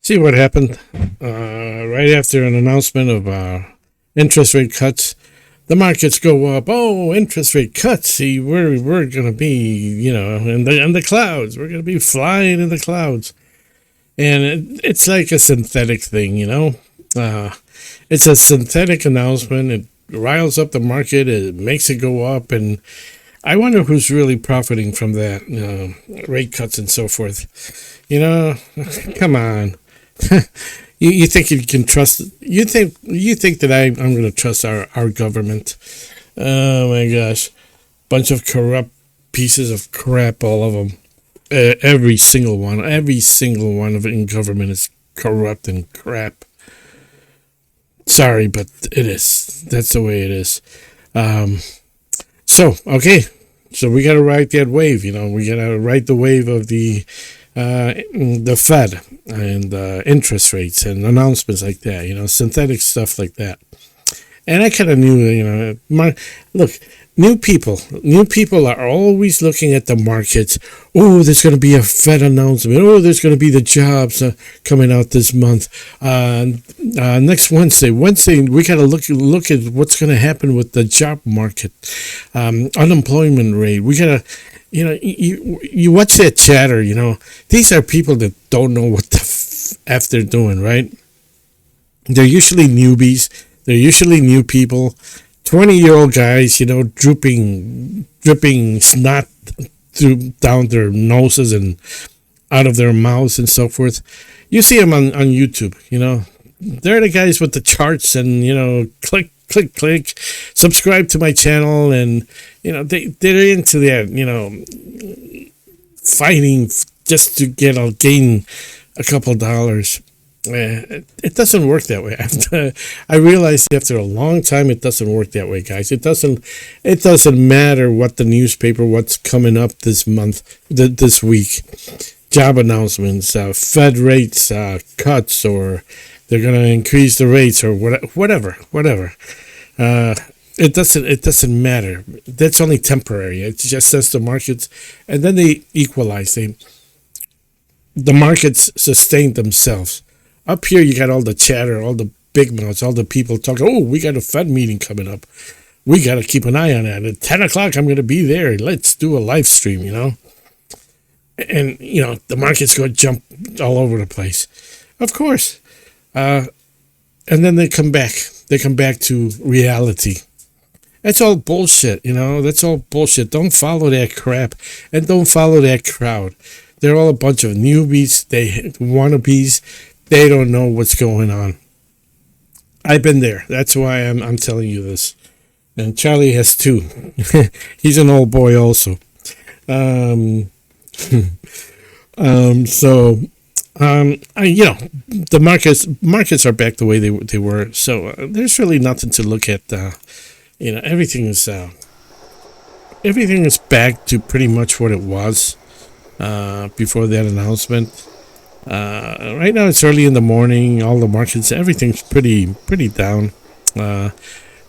See what happened right after an announcement of interest rate cuts. The markets go up. Oh, interest rate cuts. See, we're gonna be, in the clouds. We're gonna be flying in the clouds, and it's like a synthetic thing, It's a synthetic announcement. It riles up the market. It makes it go up, and I wonder who's really profiting from that, rate cuts and so forth. Come on. You think you can trust? You think that I'm going to trust our government? Oh my gosh, bunch of corrupt pieces of crap, all of them. Every single one of it in government is corrupt and crap. Sorry, but it is. That's the way it is. So we got to ride that wave. We got to ride the wave of the Fed and interest rates and announcements like that, synthetic stuff like that. And I kind of knew, look, new people are always looking at the markets. Oh, there's going to be a Fed announcement. Oh, there's going to be the jobs coming out this month. Next Wednesday, we got to look at what's going to happen with the job market, unemployment rate. We got to. You watch that chatter, these are people that don't know what the F they're doing, right? They're usually newbies. They're usually new people, 20-year-old guys, dripping snot down their noses and out of their mouths and so forth. You see them on YouTube, They're the guys with the charts and, click, subscribe to my channel, and they're into that, fighting just to gain a couple dollars. It doesn't work that way. I realized after a long time it doesn't work that way, guys. It doesn't matter what the newspaper, what's coming up this month, this week, job announcements, Fed rates cuts, or they're going to increase the rates, or whatever. It doesn't matter. That's only temporary. It just says the markets, and then they equalize. The markets sustain themselves. Up here, you got all the chatter, all the big mouths, all the people talking. Oh, we got a Fed meeting coming up. We got to keep an eye on that. At 10 o'clock, I'm going to be there. Let's do a live stream, And, the markets go jump all over the place. Of course. And then they come back. They come back to reality. That's all bullshit, That's all bullshit. Don't follow that crap, and don't follow that crowd. They're all a bunch of newbies. They wannabes. They don't know what's going on. I've been there. That's why I'm telling you this. And Charlie has too. He's an old boy also. The markets are back the way they were. So there's really nothing to look at. Everything is back to pretty much what it was before that announcement. Right now it's early in the morning. All the markets, everything's pretty down.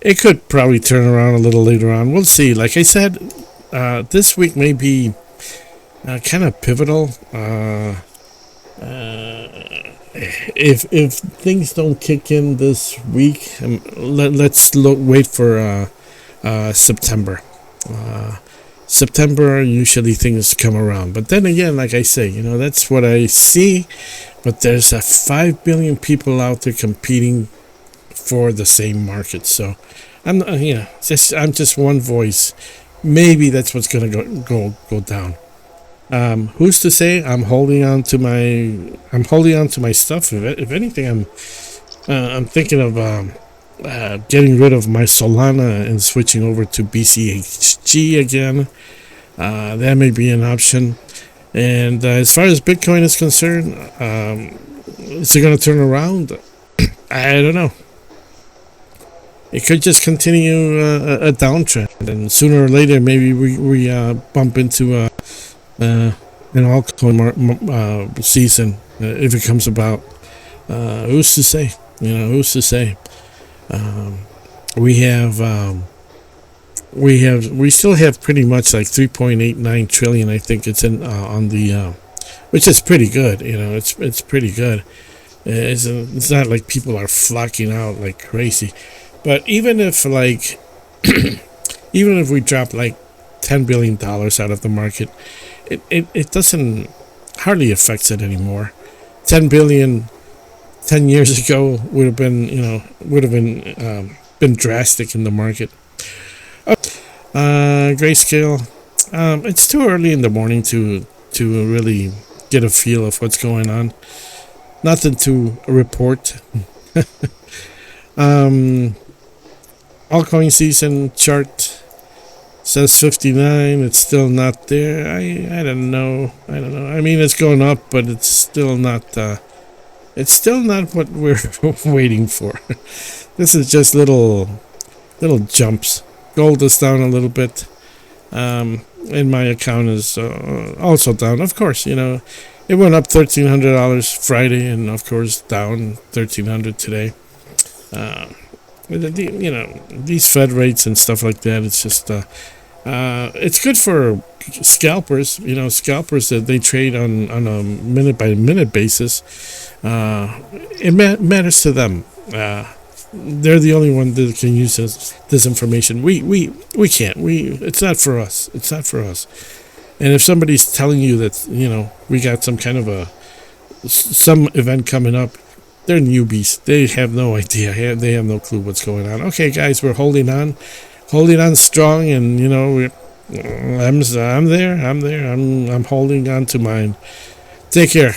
It could probably turn around a little later on. We'll see. Like I said, this week may be kind of pivotal. If things don't kick in this week, let's wait for September. September, usually things come around. But then again, like I say, that's what I see. But there's 5 billion people out there competing for the same market. So I'm just one voice. Maybe that's what's gonna go down. Who's to say? I'm holding on to my stuff. If anything, I'm thinking of getting rid of my Solana and switching over to BCHG again. That may be an option. And as far as Bitcoin is concerned, is it going to turn around? I don't know. It could just continue a downtrend, and sooner or later, maybe we bump into an altcoin season if it comes about. Who's to say? Who's to say? We still have pretty much like 3.89 trillion. I think it's in on the, which is pretty good. It's pretty good. It's not like people are flocking out like crazy. But even if like even if we drop like $10 billion out of the market, it doesn't hardly affects it anymore. 10 billion 10 years ago would have been, been drastic in the market. Grayscale. It's too early in the morning to really get a feel of what's going on. Nothing to report. Altcoin season chart says 59. It's still not there. I don't know. I mean, it's going up, but it's still not. It's still not what we're waiting for. This is just little jumps. Gold is down a little bit. And my account is also down. Of course, it went up $1,300 Friday, and of course down $1,300 today. These Fed rates and stuff like that. It's just it's good for scalpers. Scalpers that they trade on a minute by minute basis. It matters to them. They're the only one that can use this information. We can't. It's not for us. It's not for us. And if somebody's telling you that we got some kind of some event coming up, they're newbies. They have no idea. They have no clue what's going on. Okay, guys, we're holding on strong, and I'm there. I'm holding on to mine. Take care.